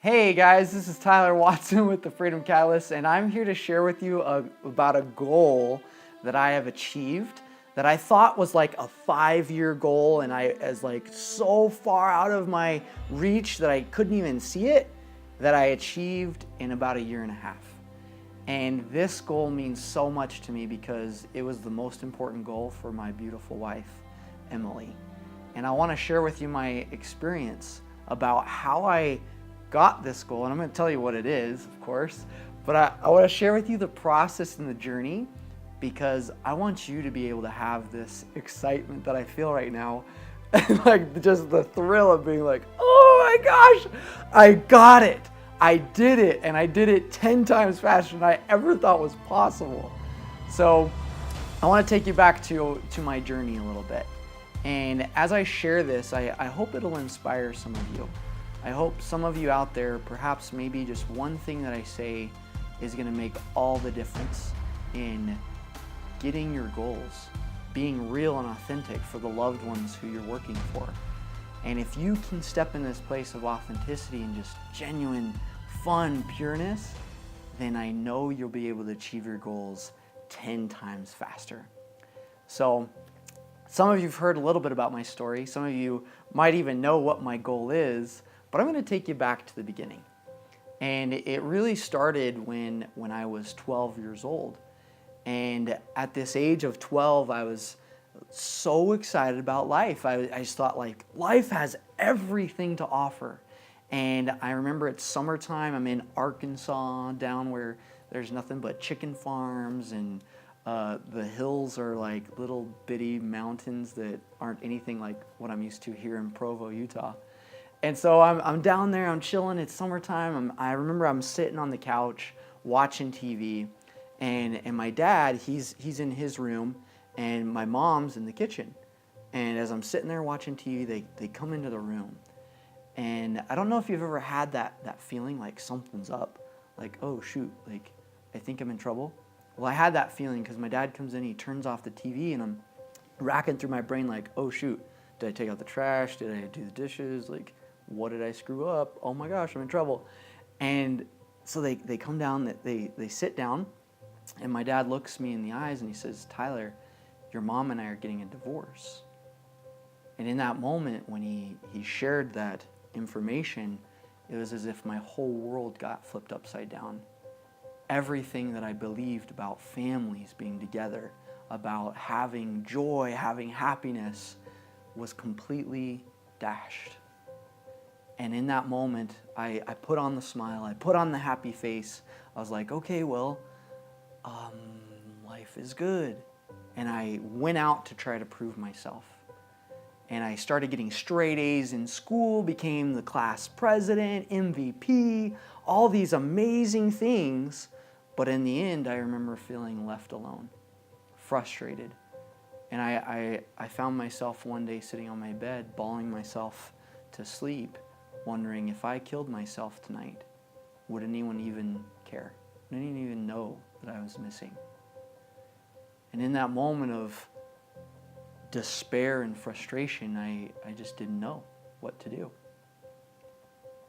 Hey guys, this is Tyler Watson with the Freedom Catalyst, and I'm here to share with you about a goal that I have achieved that I thought was like a 5-year goal, and I was like so far out of my reach that I couldn't even see it, that I achieved in about a year and a half. And this goal means so much to me because it was the most important goal for my beautiful wife, Emily. And I want to share with you my experience about how I got this goal. And I'm going to tell you what it is, of course. But I want to share with you the process and the journey because I want you to be able to have this excitement that I feel right now. And like just the thrill of being like, oh my gosh, I got it. I did it. And I did it 10 times faster than I ever thought was possible. So I want to take you back to my journey a little bit. And as I share this, I hope it'll inspire some of you. I hope some of you out there, perhaps maybe just one thing that I say is going to make all the difference in getting your goals, being real and authentic for the loved ones who you're working for. And if you can step in this place of authenticity and just genuine, fun, pureness, then I know you'll be able to achieve your goals 10 times faster. So, some of you have heard a little bit about my story. Some of you might even know what my goal is, but I'm going to take you back to the beginning. And it really started when I was 12 years old. And at this age of 12, I was so excited about life. I just thought like life has everything to offer. And I remember it's summertime. I'm in Arkansas, down where there's nothing but chicken farms, and the hills are like little bitty mountains that aren't anything like what I'm used to here in Provo, Utah. And so I'm down there, I'm chilling, it's summertime. I remember I'm sitting on the couch watching TV, and my dad, he's in his room, and my mom's in the kitchen. And as I'm sitting there watching TV, they come into the room. And I don't know if you've ever had that feeling like something's up, like, oh shoot, like I think I'm in trouble. Well, I had that feeling because my dad comes in, he turns off the TV, and I'm racking through my brain like, oh shoot, did I take out the trash? Did I do the dishes? Like, what did I screw up? Oh my gosh, I'm in trouble. And so they come down, they sit down, and my dad looks me in the eyes and he says, Tyler, your mom and I are getting a divorce. And in that moment when he shared that information, it was as if my whole world got flipped upside down. Everything that I believed about families being together, about having joy, having happiness, was completely dashed. And in that moment, I put on the smile, I put on the happy face. I was like, okay, well, life is good. And I went out to try to prove myself. And I started getting straight A's in school, became the class president, MVP, all these amazing things. But in the end, I remember feeling left alone, frustrated. And I found myself one day sitting on my bed, bawling myself to sleep, wondering if I killed myself tonight, would anyone even care? Would anyone even know that I was missing? And in that moment of despair and frustration, I just didn't know what to do.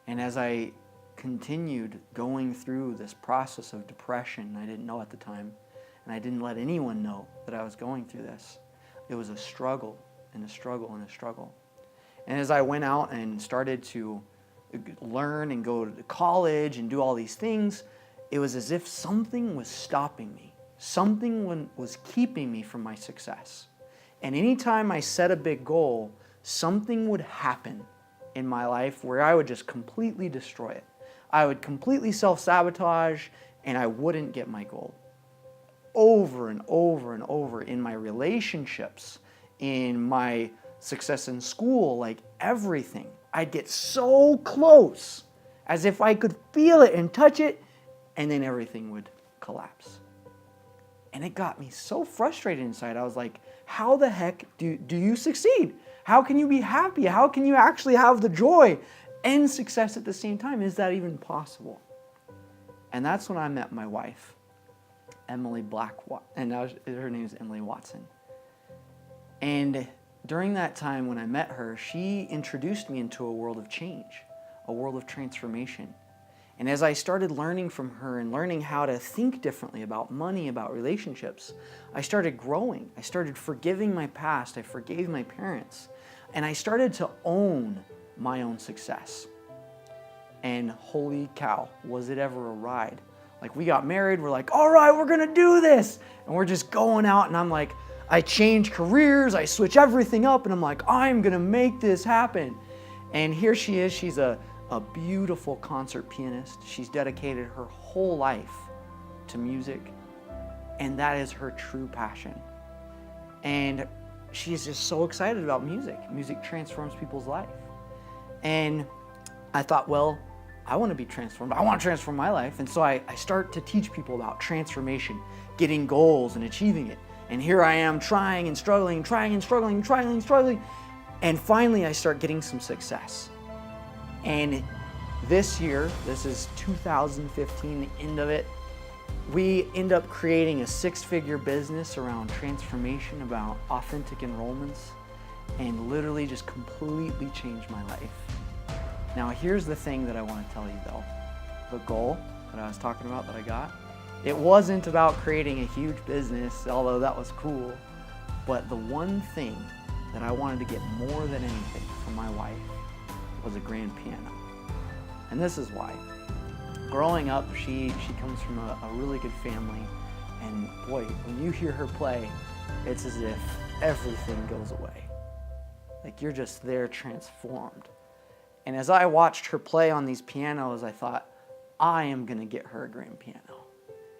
And as I continued going through this process of depression, I didn't know at the time, and I didn't let anyone know that I was going through this. It was a struggle and a struggle and a struggle. And as I went out and started to learn and go to college and do all these things, it was as if something was stopping me. Something was keeping me from my success. And anytime I set a big goal, something would happen in my life where I would just completely destroy it. I would completely self-sabotage, and I wouldn't get my goal. Over and over and over in my relationships, in my success in school, like everything. I'd get so close, as if I could feel it and touch it, and then everything would collapse. And it got me so frustrated inside. I was like, how the heck do you succeed? How can you be happy? How can you actually have the joy and success at the same time? Is that even possible? And that's when I met my wife, Emily and now her name is Emily Watson. And during that time when I met her, she introduced me into a world of change, a world of transformation. And as I started learning from her and learning how to think differently about money, about relationships, I started growing. I started forgiving my past. I forgave my parents. And I started to own my own success. And holy cow, was it ever a ride. Like, we got married, we're like, all right, we're gonna do this. And we're just going out, and I'm like, I change careers, I switch everything up, and I'm like, I'm gonna make this happen. And here she is, she's a beautiful concert pianist. She's dedicated her whole life to music, and that is her true passion. And she's just so excited about music. Music transforms people's life. And I thought, well, I want to be transformed. I want to transform my life. And so I start to teach people about transformation, getting goals and achieving it. And here I am trying and struggling, trying and struggling, trying and struggling. And finally I start getting some success. And this year, this is 2015, the end of it, we end up creating a 6-figure business around transformation, about authentic enrollments, and literally just completely changed my life. Now, here's the thing that I want to tell you though. The goal that I was talking about that I got, it wasn't about creating a huge business, although that was cool, but the one thing that I wanted to get more than anything from my wife was a grand piano. And this is why. Growing up, she comes from a really good family, and boy, when you hear her play, it's as if everything goes away. Like, you're just there transformed. And as I watched her play on these pianos, I thought, I am gonna get her a grand piano.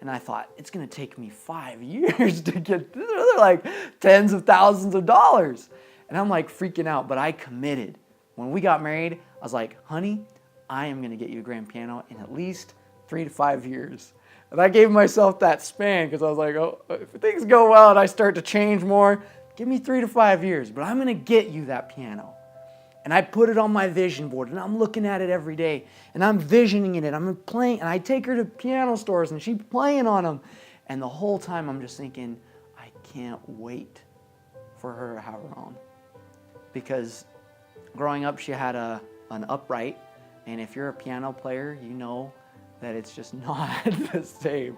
And I thought, it's gonna take me 5 years to get, they're like tens of thousands of dollars. And I'm like freaking out, but I committed. When we got married, I was like, honey, I am gonna get you a grand piano in at least 3 to 5 years. And I gave myself that span because I was like, oh, if things go well and I start to change more, give me 3 to 5 years, but I'm gonna get you that piano. And I put it on my vision board, and I'm looking at it every day, and I'm visioning it, I'm playing, and I take her to piano stores, and she's playing on them. And the whole time I'm just thinking, I can't wait for her to have her own. Because growing up, she had an upright, and if you're a piano player, you know that it's just not the same.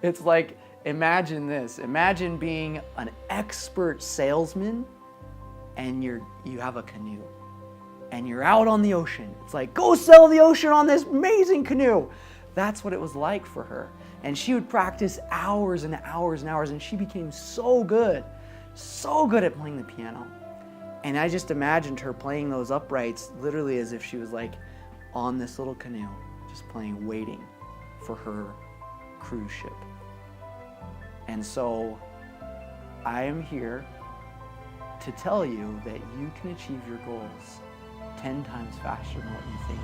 It's like, imagine this. Imagine being an expert salesman, and you have a canoe. And you're out on the ocean. It's like, go sell the ocean on this amazing canoe. That's what it was like for her. And she would practice hours and hours and hours, and she became so good at playing the piano. And I just imagined her playing those uprights literally as if she was like on this little canoe, just playing, waiting for her cruise ship. And so I am here to tell you that you can achieve your goals 10 times faster than what you think.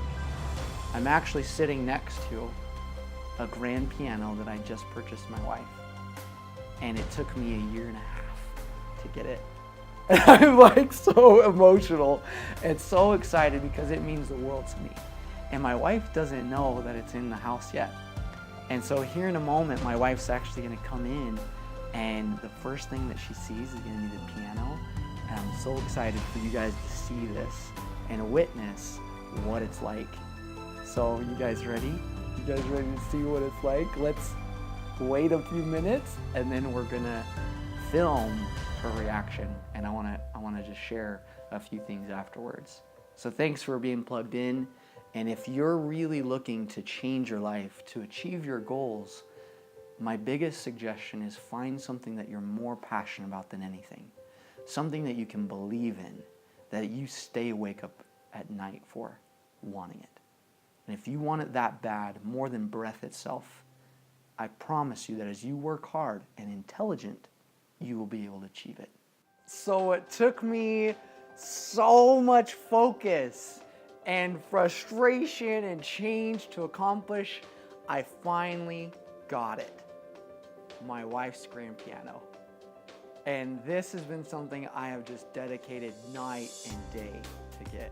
I'm actually sitting next to a grand piano that I just purchased my wife. And it took me 1.5 years to get it. And I'm like so emotional and so excited because it means the world to me. And my wife doesn't know that it's in the house yet. And so here in a moment, my wife's actually gonna come in, and the first thing that she sees is gonna be the piano. And I'm so excited for you guys to see this and witness what it's like. So you guys ready? You guys ready to see what it's like? Let's wait a few minutes, and then we're gonna film her reaction. And I wanna just share a few things afterwards. So thanks for being plugged in. And if you're really looking to change your life, to achieve your goals, my biggest suggestion is find something that you're more passionate about than anything. Something that you can believe in, that you stay awake up at night for, wanting it. And if you want it that bad, more than breath itself, I promise you that as you work hard and intelligent, you will be able to achieve it. So it took me so much focus and frustration and change to accomplish. I finally got it. My wife's grand piano. And this has been something I have just dedicated night and day to get.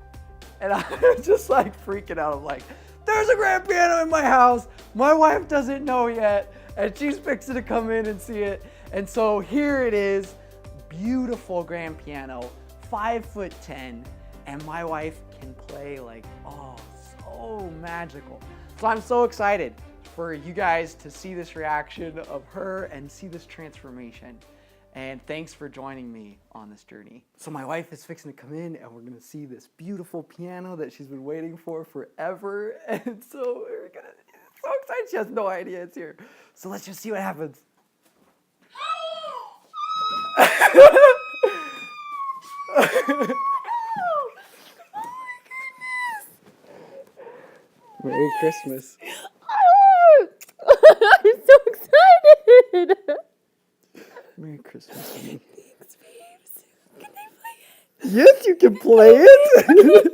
And I'm just like freaking out. I'm like, there's a grand piano in my house. My wife doesn't know yet, and she's fixing to come in and see it. And so here it is, beautiful grand piano, 5'10", and my wife can play like, oh, so so magical. So I'm so excited for you guys to see this reaction of her and see this transformation. And thanks for joining me on this journey. So my wife is fixing to come in and we're gonna see this beautiful piano that she's been waiting for forever. And so we're gonna, so excited, she has no idea it's here. So let's just see what happens. Merry Christmas. I'm so excited. Merry Christmas. Honey. Thanks, babes. Can I play it? Yes, you can play it.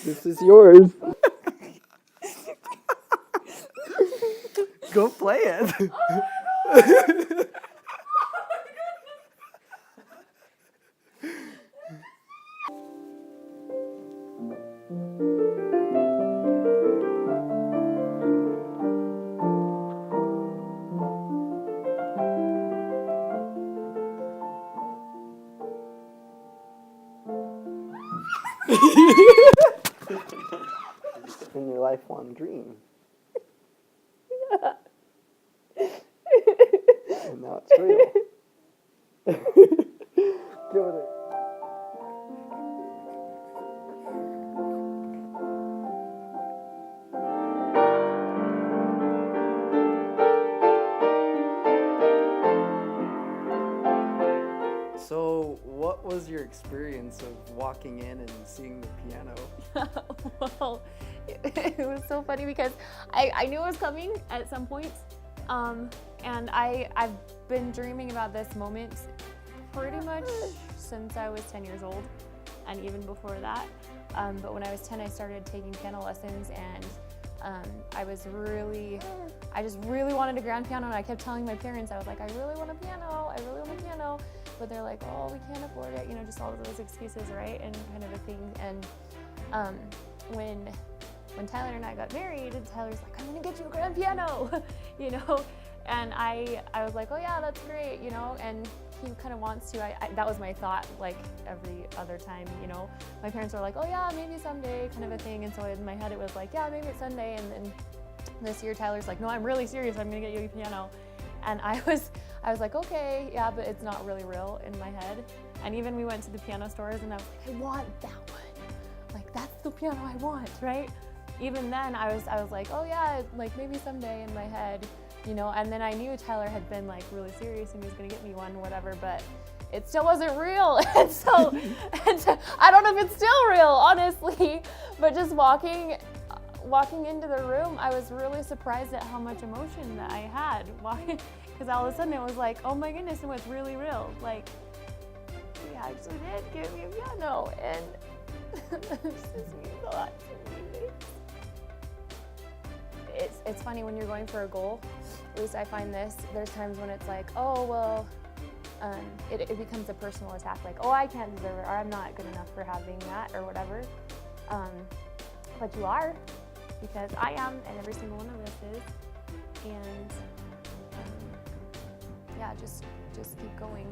This is yours. Go play it. In your lifelong dream. And now it's real. Give it. So, what was your experience of walking in and seeing the piano? Well, it was so funny because I knew it was coming at some point, and I've been dreaming about this moment pretty much since I was 10 years old, and even before that. But when I was 10, I started taking piano lessons, and I just really wanted a grand piano, and I kept telling my parents, I was like, I really want a piano, I really want a piano. But they're like, oh, we can't afford it, you know, just all of those excuses, right? And kind of a thing. And when Tyler and I got married, and Tyler's like, I'm gonna get you a grand piano, you know? And I was like, oh yeah, that's great, you know? And he kind of wants to, that was my thought, like every other time, you know? My parents were like, oh yeah, maybe someday, kind of a thing. And so in my head, it was like, yeah, maybe it's Sunday. And then this year, Tyler's like, no, I'm really serious, I'm gonna get you a piano. And I was like, okay, yeah, but it's not really real in my head. And even we went to the piano stores and I was like, I want that one. Like, that's the piano I want, right? Even then I was like, oh yeah, like maybe someday in my head, you know? And then I knew Tyler had been like really serious and he was gonna get me one, whatever, but it still wasn't real. And so I don't know if it's still real, honestly, but just walking into the room, I was really surprised at how much emotion that I had. Because all of a sudden it was like, oh my goodness, it was really real. Like, he actually did give me a piano, and this just means a lot to me. It's funny when you're going for a goal, at least I find this, there's times when it's like, oh, well, it becomes a personal attack, like, oh, I can't deserve it, or I'm not good enough for having that, or whatever. But you are. Because I am, and every single one of us is, and yeah, just keep going.